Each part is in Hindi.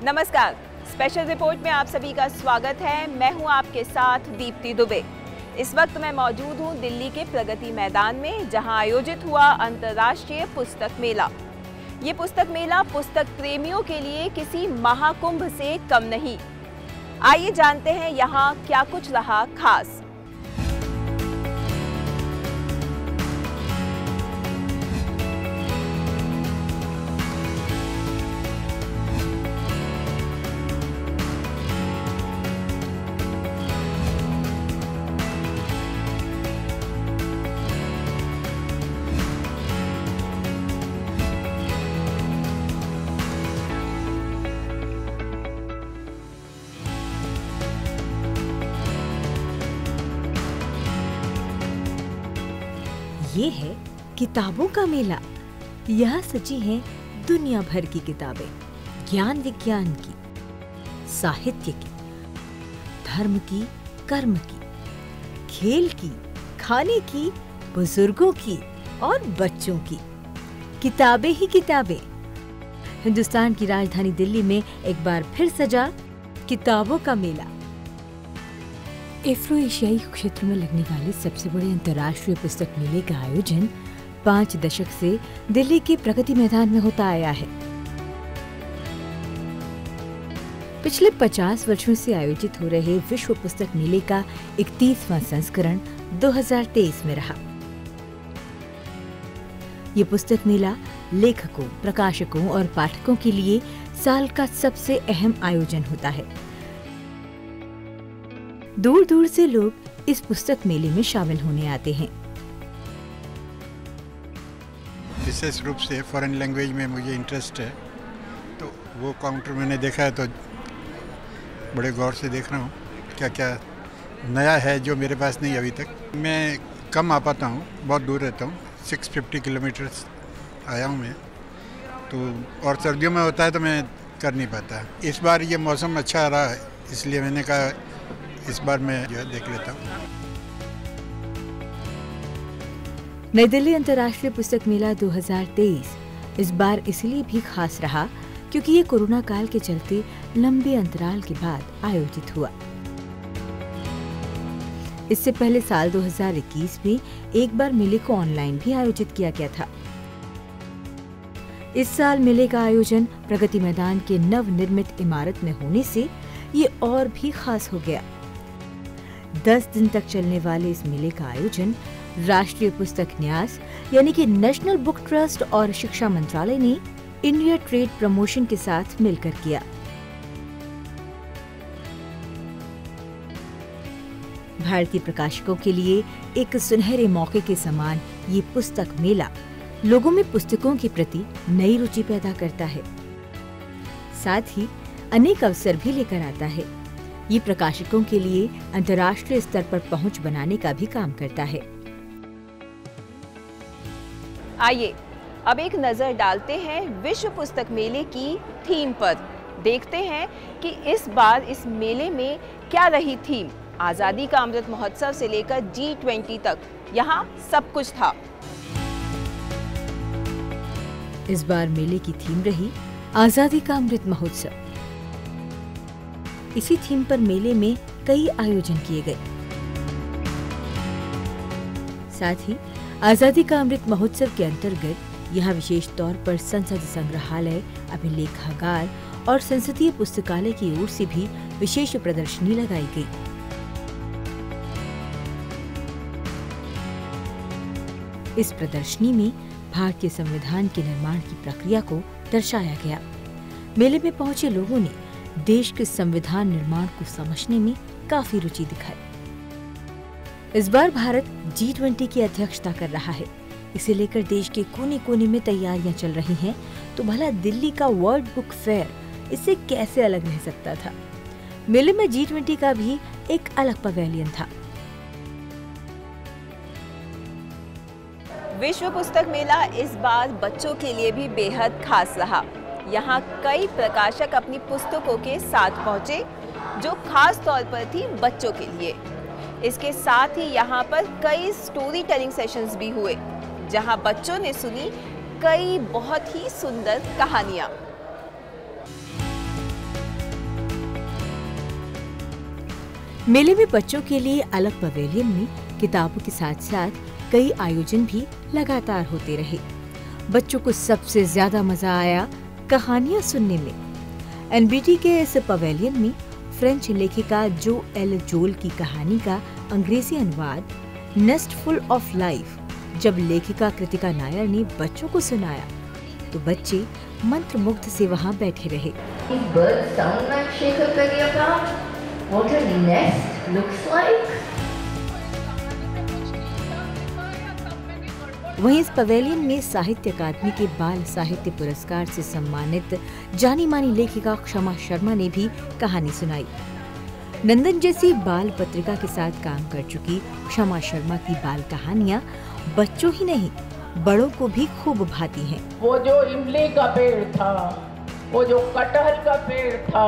नमस्कार, स्पेशल रिपोर्ट में आप सभी का स्वागत है। मैं हूं आपके साथ दीप्ति दुबे। इस वक्त मैं मौजूद हूं दिल्ली के प्रगति मैदान में, जहां आयोजित हुआ अंतर्राष्ट्रीय पुस्तक मेला। ये पुस्तक मेला पुस्तक प्रेमियों के लिए किसी महाकुंभ से कम नहीं। आइए जानते हैं यहाँ क्या कुछ रहा खास। ये है किताबों का मेला। यहाँ सजी हैं दुनिया भर की किताबें, ज्ञान विज्ञान की, साहित्य की, धर्म की, कर्म की, खेल की, खाने की, बुजुर्गों की और बच्चों की। किताबें ही किताबें। हिंदुस्तान की राजधानी दिल्ली में एक बार फिर सजा किताबों का मेला। एफ्रो एशियाई क्षेत्र में लगने वाले सबसे बड़े अंतर्राष्ट्रीय पुस्तक मेले का आयोजन 5 दशक से दिल्ली के प्रगति मैदान में होता आया है। पिछले 50 वर्षों से आयोजित हो रहे विश्व पुस्तक मेले का 31वां संस्करण 2023 में रहा। ये पुस्तक मेला लेखकों, प्रकाशकों और पाठकों के लिए साल का सबसे अहम आयोजन होता है। दूर दूर से लोग इस पुस्तक मेले में शामिल होने आते हैं। विशेष रूप से फॉरेन लैंग्वेज में मुझे इंटरेस्ट है, तो वो काउंटर मैंने देखा है, तो बड़े गौर से देख रहा हूँ क्या क्या नया है जो मेरे पास नहीं अभी तक। मैं कम आ पाता हूँ, बहुत दूर रहता हूँ, 650 किलोमीटर्स आया हूँ मैं, तो और सर्दियों में होता है तो मैं कर नहीं पाता। इस बार ये मौसम अच्छा रहा है, इसलिए मैंने कहा इस बार मैं जो देख लेता हूँ। नई दिल्ली अंतर्राष्ट्रीय पुस्तक मेला 2023 इस बार इसलिए भी खास रहा क्योंकि ये कोरोना काल के चलते लंबे अंतराल के बाद आयोजित हुआ। इससे पहले साल 2021 में एक बार मेले को ऑनलाइन भी आयोजित किया गया था। इस साल मेले का आयोजन प्रगति मैदान के नवनिर्मित इमारत में होने से ये और भी खास हो गया। 10 दिन तक चलने वाले इस मेले का आयोजन राष्ट्रीय पुस्तक न्यास यानी कि नेशनल बुक ट्रस्ट और शिक्षा मंत्रालय ने इंडिया ट्रेड प्रमोशन के साथ मिलकर किया। भारतीय प्रकाशकों के लिए एक सुनहरे मौके के समान ये पुस्तक मेला लोगों में पुस्तकों के प्रति नई रुचि पैदा करता है, साथ ही अनेक अवसर भी लेकर आता है। ये प्रकाशकों के लिए अंतर्राष्ट्रीय स्तर पर पहुंच बनाने का भी काम करता है। आइए अब एक नजर डालते हैं विश्व पुस्तक मेले की थीम पर। देखते हैं कि इस बार इस मेले में क्या रही थीम। आजादी का अमृत महोत्सव से लेकर G20 तक यहाँ सब कुछ था। इस बार मेले की थीम रही आजादी का अमृत महोत्सव। इसी थीम पर मेले में कई आयोजन किए गए। साथ ही आजादी का अमृत महोत्सव के अंतर्गत यहाँ विशेष तौर पर संसद संग्रहालय, अभिलेखागार और संसदीय पुस्तकालय की ओर से भी विशेष प्रदर्शनी लगाई गई। इस प्रदर्शनी में भारतीय संविधान के निर्माण की प्रक्रिया को दर्शाया गया। मेले में पहुंचे लोगों ने देश के संविधान निर्माण को समझने में काफी रुचि दिखाई। इस बार भारत G20 की अध्यक्षता कर रहा है। इसे लेकर देश के कोने कोने में तैयारियां चल रही हैं, तो भला दिल्ली का वर्ल्ड बुक फेयर इससे कैसे अलग रह सकता था। मेले में G20 का भी एक अलग पवेलियन था। विश्व पुस्तक मेला इस बार बच्चों के लिए भी बेहद खास रहा। यहाँ कई प्रकाशक अपनी पुस्तकों के साथ पहुँचे जो खास तौर पर थी बच्चों के लिए। इसके साथ ही यहाँ पर कई स्टोरी टेलिंग सेशंस भी हुए, जहाँ बच्चों ने सुनी कई बहुत ही सुंदर कहानियाँ। मेले में बच्चों के लिए अलग पवेलियन में किताबों के साथ साथ कई आयोजन भी लगातार होते रहे। बच्चों को सबसे ज्यादा मजा आया कहानियां सुनने में। एनबीटी के इस पवेलियन में फ्रेंच लेखिका जो एल जोल की कहानी का अंग्रेजी अनुवाद नेस्ट फुल ऑफ लाइफ जब लेखिका कृतिका नायर ने बच्चों को सुनाया तो बच्चे मंत्रमुग्ध से वहां बैठे रहे। वहीं इस पवेलियन में साहित्य अकादमी के बाल साहित्य पुरस्कार से सम्मानित जानी मानी लेखिका क्षमा शर्मा ने भी कहानी सुनाई। नंदन जैसी बाल पत्रिका के साथ काम कर चुकी क्षमा शर्मा की बाल कहानियां बच्चों ही नहीं बड़ों को भी खूब भाती हैं। वो जो इमली का पेड़ था, वो जो कटहल का पेड़ था,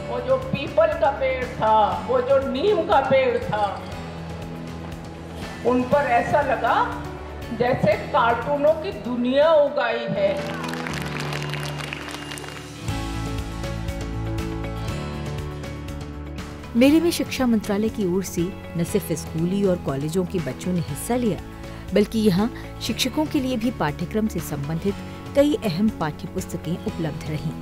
वो जो पीपल का पेड़ था, वो जो नीम का पेड़ था, उन पर ऐसा लगा जैसे कार्टूनों की दुनिया उगाई है। मेले में शिक्षा मंत्रालय की ओर से न सिर्फ स्कूली और कॉलेजों के बच्चों ने हिस्सा लिया बल्कि यहाँ शिक्षकों के लिए भी पाठ्यक्रम से संबंधित कई अहम पाठ्य पुस्तकें उपलब्ध रहीं।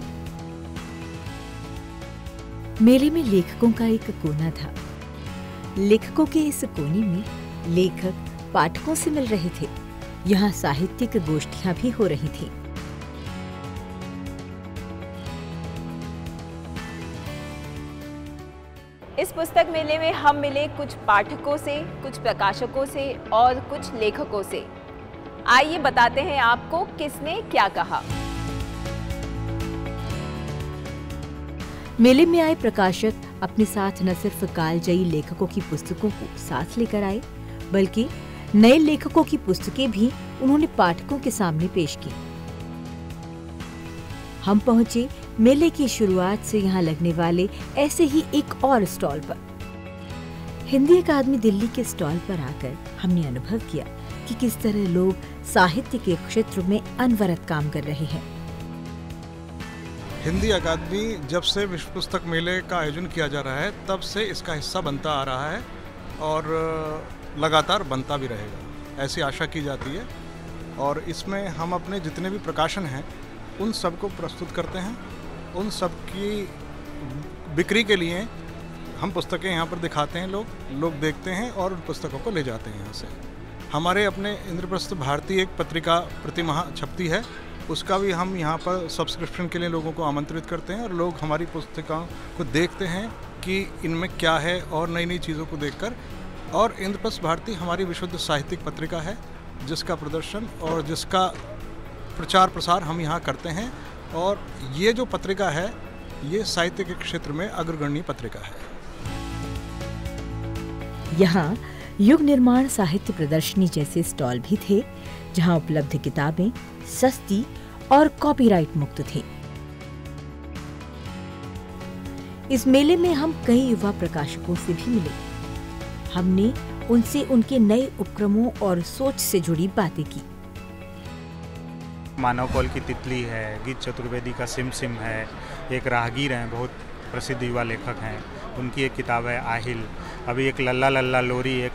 मेले में लेखकों का एक कोना था। लेखकों के इस कोने में लेखक पाठकों से मिल रहे थे। यहाँ साहित्यिक गोष्ठियां भी हो रही थी। इस पुस्तक मेले में हम मिले कुछ पाठकों से, कुछ प्रकाशकों से और कुछ लेखकों से। आइए बताते हैं आपको किसने क्या कहा। मेले में आए प्रकाशक अपने साथ न सिर्फ कालजयी लेखकों की पुस्तकों को साथ लेकर आए बल्कि नए लेखकों की पुस्तकें भी उन्होंने पाठकों के सामने पेश की। हम पहुंचे मेले की शुरुआत से यहाँ लगने वाले ऐसे ही एक और स्टॉल पर। हिंदी अकादमी दिल्ली के स्टॉल पर आकर हमने अनुभव किया कि किस तरह लोग साहित्य के क्षेत्र में अनवरत काम कर रहे हैं। हिंदी अकादमी जब से विश्व पुस्तक मेले का आयोजन किया जा रहा है तब से इसका हिस्सा बनता आ रहा है और लगातार बनता भी रहेगा, ऐसी आशा की जाती है। और इसमें हम अपने जितने भी प्रकाशन हैं उन सब को प्रस्तुत करते हैं। उन सब की बिक्री के लिए हम पुस्तकें यहाँ पर दिखाते हैं, लोग देखते हैं और उन पुस्तकों को ले जाते हैं यहाँ से। हमारे अपने इंद्रप्रस्थ भारती एक पत्रिका प्रतिमाह छपती है, उसका भी हम यहाँ पर सब्सक्रिप्शन के लिए लोगों को आमंत्रित करते हैं और लोग हमारी पुस्तिकाओं को देखते हैं कि इनमें क्या है और नई नई चीज़ों को देखकर। और इंद्रप्रस्थ भारती हमारी विशुद्ध साहित्यिक पत्रिका है जिसका प्रदर्शन और जिसका प्रचार प्रसार हम यहाँ करते हैं। और ये जो पत्रिका है ये साहित्य के क्षेत्र में अग्रगण्य पत्रिका है। यहाँ युग निर्माण साहित्य प्रदर्शनी जैसे स्टॉल भी थे जहाँ उपलब्ध किताबें सस्ती और कॉपीराइट मुक्त थी। इस मेले में हम कई युवा प्रकाशकों से भी मिले। हमने उनसे उनके नए उपक्रमों और सोच से जुड़ी बातें की। मानव कौल की तितली है, गीत चतुर्वेदी का सिम सिम है, एक राहगीर हैं बहुत प्रसिद्ध युवा लेखक हैं, उनकी एक किताब है आहिल। अभी एक लल्ला लल्ला लोरी एक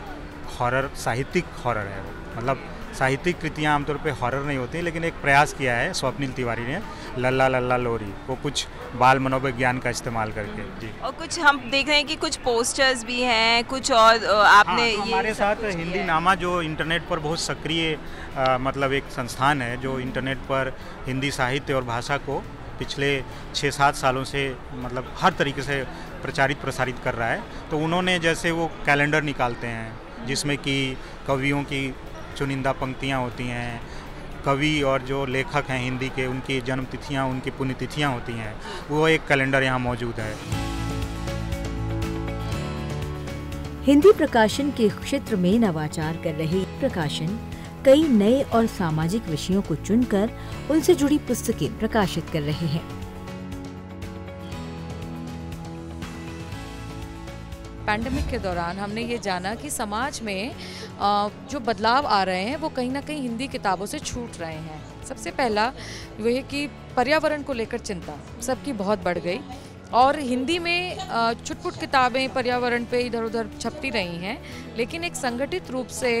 हॉरर साहित्यिक हॉरर है, मतलब साहित्यिक कृतियाँ आमतौर पे हॉरर नहीं होती लेकिन एक प्रयास किया है स्वप्निल तिवारी ने, लल्ला लल्ला लोरी, वो कुछ बाल मनोविज्ञान का इस्तेमाल करके जी। और कुछ हम देख रहे हैं कि कुछ पोस्टर्स भी हैं, कुछ और आपने हाँ, हमारे साथ हिंदी नामा जो इंटरनेट पर बहुत सक्रिय मतलब एक संस्थान है जो इंटरनेट पर हिंदी साहित्य और भाषा को पिछले 6-7 सालों से मतलब हर तरीके से प्रचारित प्रसारित कर रहा है। तो उन्होंने जैसे वो कैलेंडर निकालते हैं जिसमें कि कवियों की चुनिंदा पंक्तियाँ होती हैं, कवि और जो लेखक हैं हिंदी के उनकी जन्मतिथियाँ उनकी पुण्यतिथियाँ होती हैं, वो एक कैलेंडर यहाँ मौजूद है। हिंदी प्रकाशन के क्षेत्र में नवाचार कर रहे प्रकाशन कई नए और सामाजिक विषयों को चुनकर उनसे जुड़ी पुस्तकें प्रकाशित कर रहे हैं। पैंडेमिक के दौरान हमने ये जाना कि समाज में जो बदलाव आ रहे हैं वो कहीं ना कहीं हिंदी किताबों से छूट रहे हैं। सबसे पहला वो है कि पर्यावरण को लेकर चिंता सबकी बहुत बढ़ गई। और हिंदी में छुटपुट किताबें पर्यावरण पे इधर उधर छपती रही हैं, लेकिन एक संगठित रूप से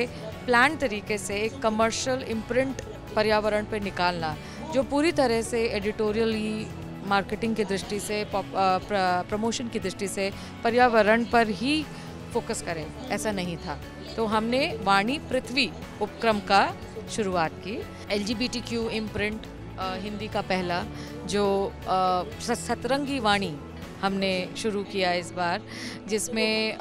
प्लान तरीके से एक कमर्शियल इम्प्रिंट पर्यावरण पे निकालना जो पूरी तरह से एडिटोरियली, मार्केटिंग की दृष्टि से, प्रमोशन की दृष्टि से पर्यावरण पर ही फोकस करें, ऐसा नहीं था। तो हमने वाणी पृथ्वी उपक्रम का शुरुआत की। LGBTQ इम्प्रिंट हिंदी का पहला जो सतरंगी वाणी हमने शुरू किया इस बार, जिसमें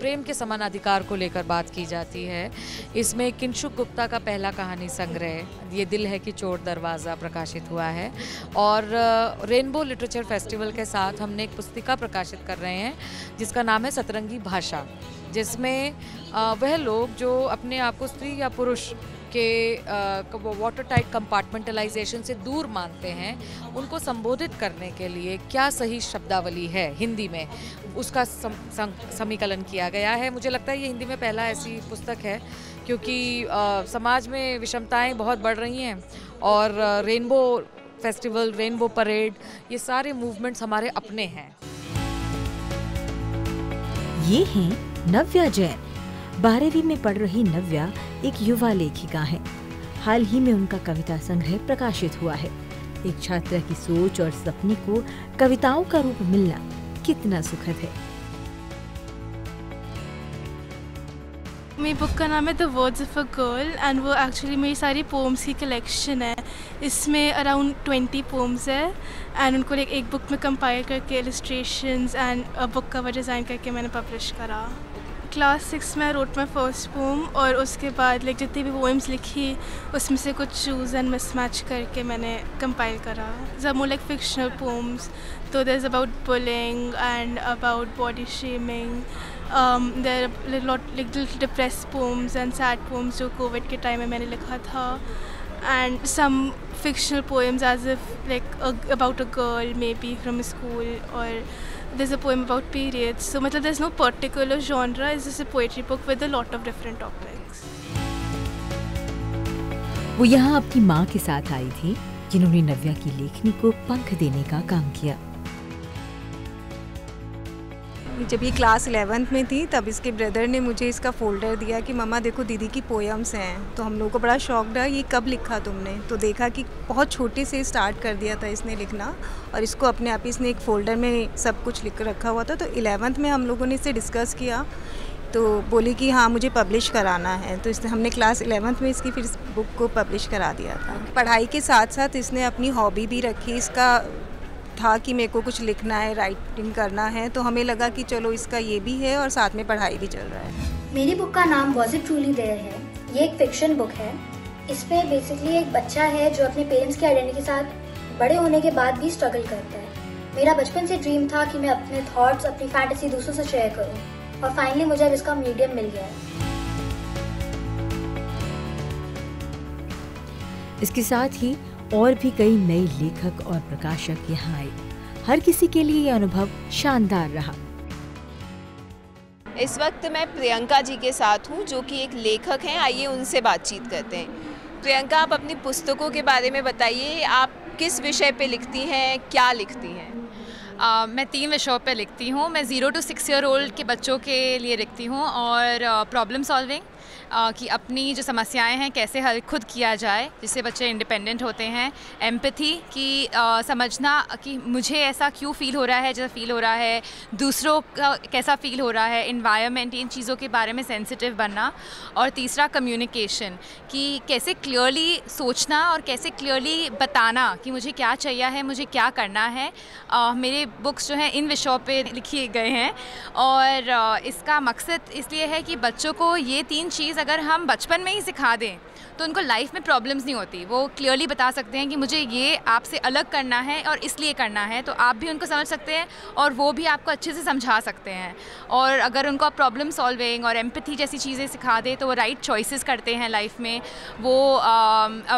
प्रेम के समान अधिकार को लेकर बात की जाती है। इसमें किंशुक गुप्ता का पहला कहानी संग्रह ये दिल है कि चोर दरवाज़ा प्रकाशित हुआ है, और रेनबो लिटरेचर फेस्टिवल के साथ हमने एक पुस्तिका प्रकाशित कर रहे हैं जिसका नाम है सतरंगी भाषा, जिसमें वह लोग जो अपने आप को स्त्री या पुरुष के वाटर टाइट कंपार्टमेंटलाइजेशन से दूर मानते हैं, उनको संबोधित करने के लिए क्या सही शब्दावली है हिंदी में, उसका समीकलन किया गया है। मुझे लगता है ये हिंदी में पहला ऐसी पुस्तक है, क्योंकि समाज में विषमताएं बहुत बढ़ रही हैं, और रेनबो फेस्टिवल, रेनबो परेड, ये सारे मूवमेंट्स हमारे अपने हैं। ये हैं नव्या जैन। 12वीं में पढ़ रही नव्या एक युवा लेखिका है। हाल ही में उनका कविता संग्रह प्रकाशित हुआ है। एक छात्रा की सोच और सपने को कविताओं का रूप मिलना कितना सुखद है। मेरी बुक का नाम है the words of a girl, and वो एक्चुअली मेरी सारी पोम्स की कलेक्शन है। इसमें अराउंड 20 पोम्स है, एंड उनको एक बुक में कंपाइल करके illustrations and book cover design करके मैंने पब्लिश करा। क्लास 6 में रोट माई फर्स्ट पोम, और उसके बाद जितनी भी पोएम्स लिखी उसमें से कुछ चूज़ एंड मिसमैच करके मैंने कंपाइल करा। जब मोर लाइक फिक्शनल पोम्स, तो there is about bullying and about body shaming, there are little depressed poems and sad poems जो कोविड के टाइम में मैंने लिखा था, and some fictional poems as if about a girl maybe from a school, or there's a poem about periods. So there's no particular genre, it's just a poetry book with a lot of different topics. वो यहाँ अपनी माँ के साथ आई थी, जिन्होंने नव्या की लेखनी को पंख देने का काम किया। जब ये क्लास 11th में थी तब इसके ब्रदर ने मुझे इसका फोल्डर दिया कि मम्मा देखो दीदी की पोएम्स हैं। तो हम लोगों को बड़ा शौक रहा, ये कब लिखा तुमने? तो देखा कि बहुत छोटे से स्टार्ट कर दिया था इसने लिखना, और इसको अपने आप इसने एक फ़ोल्डर में सब कुछ लिख रखा हुआ था। तो 11th में हम लोगों ने इससे डिस्कस किया, तो बोली कि हाँ मुझे पब्लिश कराना है। तो इसने हमने क्लास 11th में इसकी फिर बुक को पब्लिश करा दिया था। पढ़ाई के साथ साथ इसने अपनी हॉबी भी रखी। इसका था कि मेरे को कुछ लिखना है, राइटिंग करना है, तो हमें लगा कि चलो इसका ये भी है और साथ में पढ़ाई भी चल रहा है। मेरी बुक का नाम वॉज इट ट्रूली देयर है। ये एक फिक्शन बुक है। इसमें बेसिकली एक बच्चा है जो अपने पेरेंट्स की आइडेंटिटी के साथ बड़े होने के बाद भी स्ट्रगल करता है। मेरा बचपन से ड्रीम था कि मैं अपने थॉट्स, अपनी फैंटेसी दूसरों से शेयर करूं, और फाइनली मुझे अब इसका मीडियम मिल गया है। इसके साथ ही और भी कई नए लेखक और प्रकाशक यहाँ आए। हर किसी के लिए ये अनुभव शानदार रहा। इस वक्त मैं प्रियंका जी के साथ हूँ, जो कि एक लेखक हैं। आइए उनसे बातचीत करते हैं। प्रियंका, आप अपनी पुस्तकों के बारे में बताइए। आप किस विषय पे लिखती हैं, क्या लिखती हैं? मैं 3 विषयों पे लिखती हूँ। मैं 0 to 6 year old के बच्चों के लिए लिखती हूँ, और प्रॉब्लम सॉल्विंग, कि अपनी जो समस्याएं हैं कैसे हल खुद किया जाए जिससे बच्चे इंडिपेंडेंट होते हैं। एम्पैथी, कि समझना कि मुझे ऐसा क्यों फ़ील हो रहा है जैसा फ़ील हो रहा है, दूसरों का कैसा फ़ील हो रहा है, इन्वायरमेंट, इन चीज़ों के बारे में सेंसिटिव बनना। और तीसरा कम्युनिकेशन, कि कैसे क्लियरली सोचना और कैसे क्लियरली बताना कि मुझे क्या चाहिए है, मुझे क्या करना है। मेरे बुक्स जो हैं इन विषयों पे लिखे गए हैं, और इसका मकसद इसलिए है कि बच्चों को ये 3 चीज़ अगर हम बचपन में ही सिखा दें तो उनको लाइफ में प्रॉब्लम्स नहीं होती। वो क्लियरली बता सकते हैं कि मुझे ये आपसे अलग करना है और इसलिए करना है, तो आप भी उनको समझ सकते हैं और वो भी आपको अच्छे से समझा सकते हैं। और अगर उनको आप प्रॉब्लम सॉल्विंग और एम्पैथी जैसी चीज़ें सिखा दें तो वो राइट चॉइसेस करते हैं लाइफ में। वो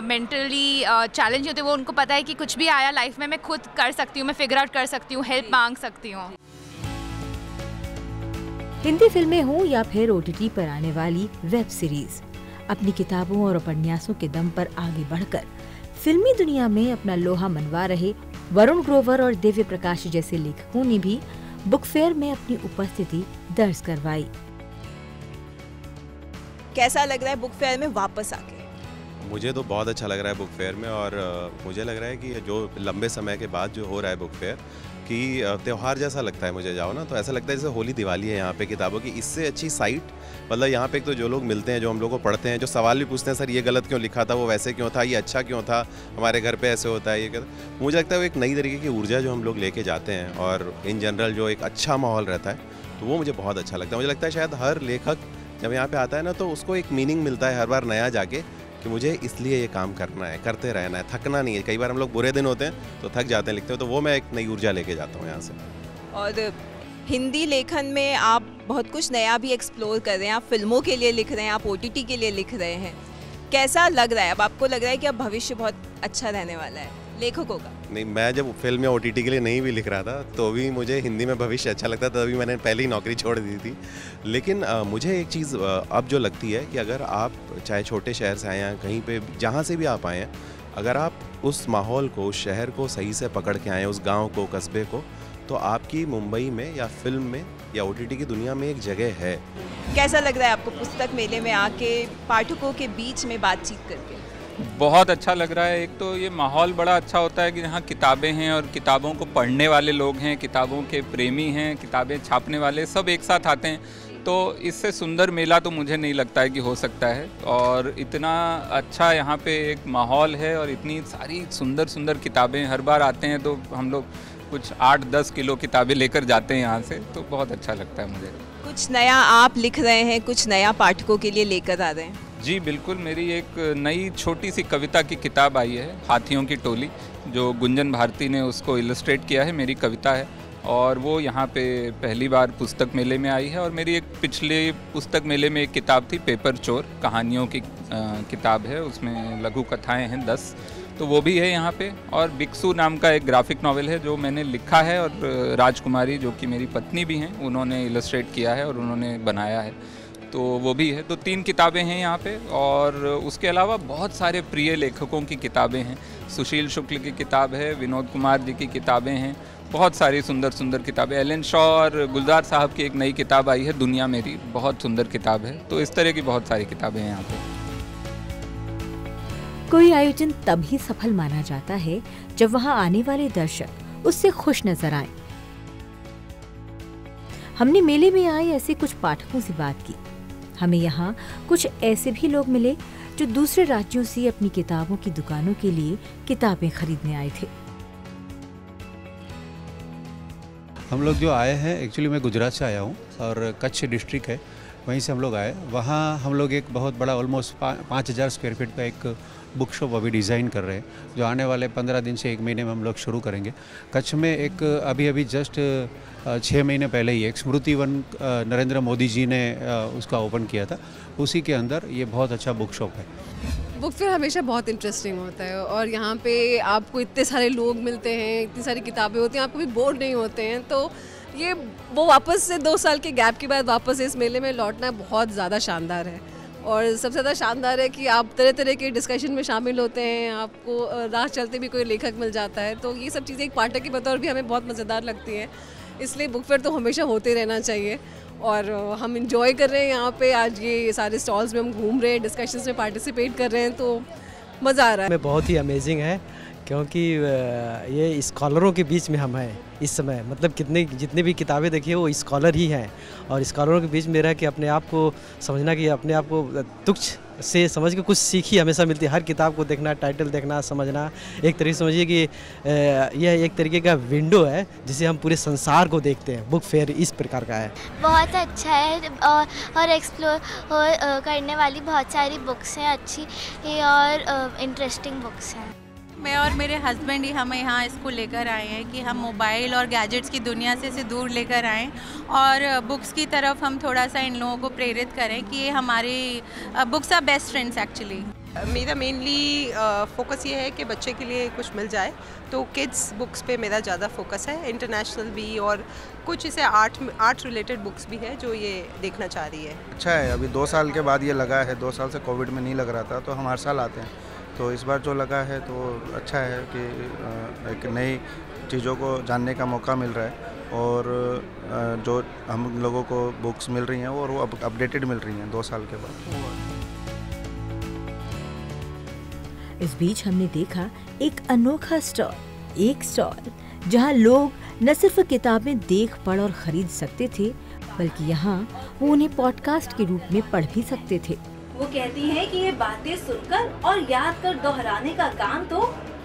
मेंटली चैलेंज होते, वो उनको पता है कि कुछ भी आया लाइफ में मैं खुद कर सकती हूँ, मैं फिगर आउट कर सकती हूँ, हेल्प मांग सकती हूँ। हिंदी फिल्में हों या फिर OTT पर आने वाली वेब सीरीज, अपनी किताबों और उपन्यासों के दम पर आगे बढ़कर फिल्मी दुनिया में अपना लोहा मनवा रहे वरुण ग्रोवर और दिव्य प्रकाश जैसे लेखकों ने भी बुक फेयर में अपनी उपस्थिति दर्ज करवाई। कैसा लग रहा है बुक फेयर में वापस आके? मुझे तो बहुत अच्छा लग रहा है बुक फेयर में, और मुझे लग रहा है कि जो लंबे समय के बाद जो हो रहा है बुक फेयर कि त्यौहार जैसा लगता है। मुझे जाओ ना तो ऐसा लगता है जैसे होली दिवाली है यहाँ पे किताबों की। इससे अच्छी साइट, मतलब यहाँ पे एक तो जो लोग मिलते हैं, जो हम लोग को पढ़ते हैं, जो सवाल भी पूछते हैं, सर ये गलत क्यों लिखा था, वो वैसे क्यों था, ये अच्छा क्यों था, हमारे घर पे ऐसे होता है, ये क्या। मुझे लगता है वो एक नई तरीके की ऊर्जा जो हम लोग लेके जाते हैं, और इन जनरल जो एक अच्छा माहौल रहता है, तो वो मुझे बहुत अच्छा लगता है। मुझे लगता है शायद हर लेखक जब यहाँ पे आता है ना तो उसको एक मीनिंग मिलता है हर बार नया जाके, कि मुझे इसलिए ये काम करना है, करते रहना है, थकना नहीं है। कई बार हम लोग बुरे दिन होते हैं तो थक जाते हैं लिखते हो, तो वो मैं एक नई ऊर्जा लेके जाता हूँ यहाँ से। और हिंदी लेखन में आप बहुत कुछ नया भी एक्सप्लोर कर रहे हैं, आप फिल्मों के लिए लिख रहे हैं, आप OTT के लिए लिख रहे हैं, कैसा लग रहा है? अब आपको लग रहा है कि अब भविष्य बहुत अच्छा रहने वाला है लेखकों का? नहीं, मैं जब फिल्म या OTT के लिए नहीं भी लिख रहा था तो भी मुझे हिंदी में भविष्य अच्छा लगता था, तभी मैंने पहले ही नौकरी छोड़ दी थी। लेकिन मुझे एक चीज़ अब जो लगती है कि अगर आप चाहे छोटे शहर से आए हैं, कहीं पे जहाँ से भी आप आए हैं, अगर आप उस माहौल को, उस शहर को सही से पकड़ के आए, उस गाँव को, कस्बे को, तो आपकी मुंबई में या फिल्म में या OTT की दुनिया में एक जगह है। कैसा लग रहा है आपको पुस्तक मेले में आके पाठकों के बीच में बातचीत करके? बहुत अच्छा लग रहा है। एक तो ये माहौल बड़ा अच्छा होता है कि जहाँ किताबें हैं और किताबों को पढ़ने वाले लोग हैं, किताबों के प्रेमी हैं, किताबें छापने वाले, सब एक साथ आते हैं। तो इससे सुंदर मेला तो मुझे नहीं लगता है कि हो सकता है। और इतना अच्छा यहाँ पे एक माहौल है और इतनी सारी सुंदर सुंदर किताबें, हर बार आते हैं तो हम लोग कुछ 8-10 किलो किताबें लेकर जाते हैं यहाँ से, तो बहुत अच्छा लगता है मुझे। कुछ नया आप लिख रहे हैं, कुछ नया पाठकों के लिए लेकर आ रहे हैं? जी बिल्कुल, मेरी एक नई छोटी सी कविता की किताब आई है, हाथियों की टोली, जो गुंजन भारती ने उसको इलस्ट्रेट किया है, मेरी कविता है, और वो यहाँ पे पहली बार पुस्तक मेले में आई है। और मेरी एक पिछले पुस्तक मेले में एक किताब थी, पेपर चोर, कहानियों की किताब है, उसमें लघु कथाएँ हैं 10, तो वो भी है यहाँ पे। और बिक्सू नाम का एक ग्राफिक नॉवेल है जो मैंने लिखा है, और राजकुमारी जो कि मेरी पत्नी भी हैं, उन्होंने इलस्ट्रेट किया है और उन्होंने बनाया है, तो वो भी है। तो 3 किताबें हैं यहाँ पे। और उसके अलावा बहुत सारे प्रिय लेखकों की किताबें हैं, सुशील शुक्ल की किताब है, विनोद कुमार जी की किताबें हैं, बहुत सारी सुंदर सुंदर किताबें। एलन शॉ और गुलजार साहब की एक नई किताब आई है, दुनिया मेरी, बहुत सुंदर किताब है। तो इस तरह की बहुत सारी किताबें हैं यहाँ पे। कोई आयोजन तभी सफल माना जाता है जब वहां आने वाले दर्शक उससे खुश नजर आएं। हमने मेले में आए ऐसे कुछ पाठकों से बात की। हमें यहाँ कुछ ऐसे भी लोग मिले जो दूसरे राज्यों से अपनी किताबों की दुकानों के लिए किताबें खरीदने आए थे। हम लोग जो आए हैं, एक्चुअली मैं गुजरात से आया हूँ और कच्छ डिस्ट्रिक्ट है, वहीं से हम लोग आए। वहाँ हम लोग एक बहुत बड़ा ऑलमोस्ट 5000 स्क्वायर फीट का एक बुक शॉप अभी डिज़ाइन कर रहे हैं, जो आने वाले 15 दिन से 1 महीने में हम लोग शुरू करेंगे। कच्छ में एक अभी जस्ट 6 महीने पहले ही एक स्मृति वन नरेंद्र मोदी जी ने उसका ओपन किया था, उसी के अंदर ये बहुत अच्छा बुक शॉप है। बुक फेयर हमेशा बहुत इंटरेस्टिंग होता है और यहाँ पे आपको इतने सारे लोग मिलते हैं, इतनी सारी किताबें होती हैं, आप कभी बोर नहीं होते हैं। तो ये वो वापस से 2 साल के गैप के बाद वापस इस मेले में लौटना बहुत ज़्यादा शानदार है। और सबसे ज़्यादा शानदार है कि आप तरह तरह के डिस्कशन में शामिल होते हैं, आपको राह चलते भी कोई लेखक मिल जाता है। तो ये सब चीज़ें एक पाठक के बतौर भी हमें बहुत मज़ेदार लगती हैं। इसलिए बुक फेयर तो हमेशा होते रहना चाहिए और हम इंजॉय कर रहे हैं यहाँ पे। आज ये सारे स्टॉल्स में हम घूम रहे हैं, डिस्कशंस में पार्टिसिपेट कर रहे हैं, तो मज़ा आ रहा है। बहुत ही अमेजिंग है क्योंकि ये स्कॉलरों के बीच में हम हैं इस समय। मतलब जितनी भी किताबें देखिए वो स्कॉलर ही हैं और स्कॉलरों के बीच में रह के अपने आप को समझना कि अपने आप को तुच्छ से समझ के कुछ सीख ही हमेशा मिलती है। हर किताब को देखना, टाइटल देखना, समझना, एक तरीके से समझिए कि यह एक तरीके का विंडो है जिसे हम पूरे संसार को देखते हैं। बुक फेयर इस प्रकार का है। बहुत अच्छा है और एक्सप्लोर करने वाली बहुत सारी बुक्स हैं, अच्छी और इंटरेस्टिंग बुक्स हैं। मैं और मेरे हस्बैंड ही हमें यहाँ इसको लेकर आए हैं कि हम मोबाइल और गैजेट्स की दुनिया से दूर लेकर आएँ और बुक्स की तरफ हम थोड़ा सा इन लोगों को प्रेरित करें कि ये हमारी books are best friends actually. मेरा मेनली फोकस ये है कि बच्चे के लिए कुछ मिल जाए, तो किड्स बुक्स पे मेरा ज़्यादा फोकस है। इंटरनेशनल भी और कुछ इसे आर्ट रिलेटेड बुक्स भी है जो ये देखना चाह रही है। अच्छा है, अभी 2 साल के बाद ये लगा है, 2 साल से कोविड में नहीं लग रहा था, तो हम हर साल आते हैं, तो इस बार जो लगा है तो अच्छा है कि एक नई चीज़ों को जानने का मौका मिल रहा है और जो हम लोगों को बुक्स मिल रही हैं वो अपडेटेड मिल रही हैं 2 साल के बाद। इस बीच हमने देखा एक अनोखा स्टॉल जहां लोग न सिर्फ किताबें देख पढ़ और खरीद सकते थे बल्कि यहाँ वो उन्हें पॉडकास्ट के रूप में पढ़ भी सकते थे। वो कहती हैं कि ये बातें सुनकर और याद कर दोहराने का काम तो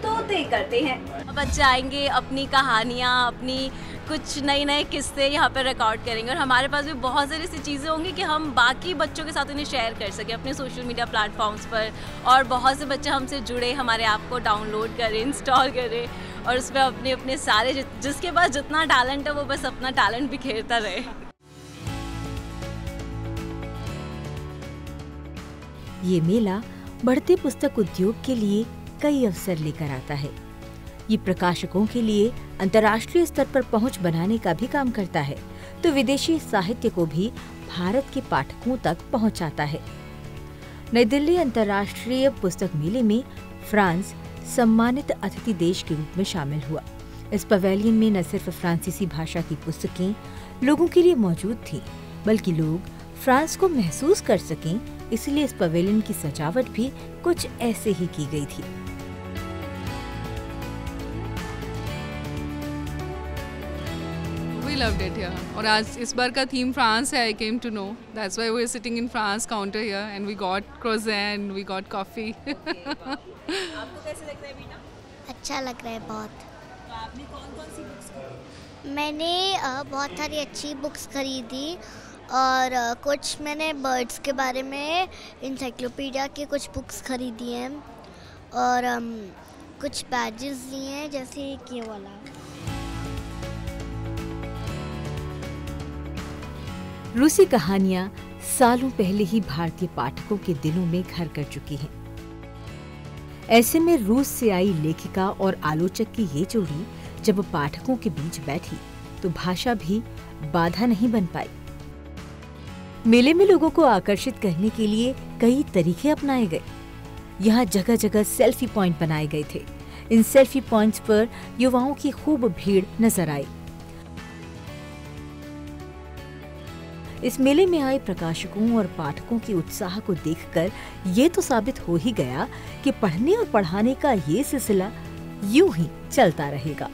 तोते करते हैं। बच्चे आएंगे, अपनी कहानियाँ, अपनी कुछ नए किस्से यहाँ पर रिकॉर्ड करेंगे और हमारे पास भी बहुत सारी ऐसी चीज़ें होंगी कि हम बाकी बच्चों के साथ उन्हें शेयर कर सकें अपने सोशल मीडिया प्लेटफॉर्म्स पर। और बहुत से बच्चे हमसे जुड़े, हमारे ऐप को डाउनलोड करें, इंस्टॉल करें और उसमें अपने सारे जिसके पास जितना टैलेंट है वो बस अपना टैलेंट बिखेरता रहे। ये मेला बढ़ते पुस्तक उद्योग के लिए कई अवसर लेकर आता है। ये प्रकाशकों के लिए अंतर्राष्ट्रीय स्तर पर पहुंच बनाने का भी काम करता है, तो विदेशी साहित्य को भी भारत के पाठकों तक पहुंचाता है। नई दिल्ली अंतर्राष्ट्रीय पुस्तक मेले में फ्रांस सम्मानित अतिथि देश के रूप में शामिल हुआ। इस पवेलियन में न सिर्फ फ्रांसीसी भाषा की पुस्तकें लोगों के लिए मौजूद थी, बल्कि लोग फ्रांस को महसूस कर सकें, इसलिए इस पवेलियन की सजावट भी कुछ ऐसे ही की गई थी। We loved it here. और आज इस बार का थीम फ्रांस है। I came to know. That's why we're sitting in France counter here and we got croissant, we got coffee. आपको कैसे लग रहा है बेटा? अच्छा लग रहा है बहुत। तो आपने कौन-कौन सी बुक्स खरीदी? मैंने बहुत सारी अच्छी बुक्स खरीदी और कुछ मैंने बर्ड्स के बारे में इंसाइक्लोपीडिया के कुछ बुक्स खरीदी हैं और कुछ बैजेस लिए हैं जैसे ये वाला। रूसी कहानियां सालों पहले ही भारतीय पाठकों के दिलों में घर कर चुकी हैं। ऐसे में रूस से आई लेखिका और आलोचक की ये जोड़ी जब पाठकों के बीच बैठी तो भाषा भी बाधा नहीं बन पाई। मेले में लोगों को आकर्षित करने के लिए कई तरीके अपनाए गए। यहाँ जगह जगह सेल्फी पॉइंट बनाए गए थे। इन सेल्फी पॉइंट्स पर युवाओं की खूब भीड़ नजर आई। इस मेले में आए प्रकाशकों और पाठकों के उत्साह को देखकर ये तो साबित हो ही गया कि पढ़ने और पढ़ाने का ये सिलसिला यूं ही चलता रहेगा।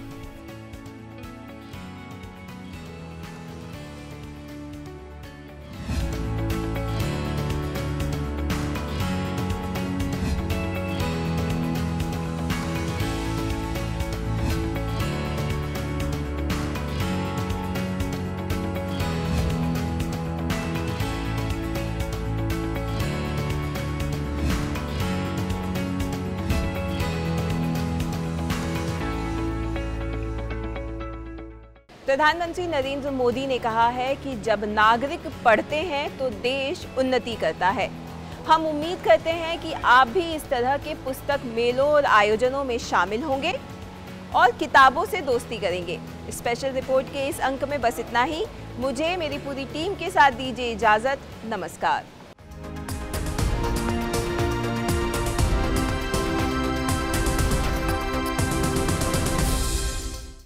प्रधानमंत्री नरेंद्र मोदी ने कहा है कि जब नागरिक पढ़ते हैं तो देश उन्नति करता है। हम उम्मीद करते हैं कि आप भी इस तरह के पुस्तक मेलों और आयोजनों में शामिल होंगे और किताबों से दोस्ती करेंगे। स्पेशल रिपोर्ट के इस अंक में बस इतना ही। मुझे मेरी पूरी टीम के साथ दीजिए इजाज़त। नमस्कार।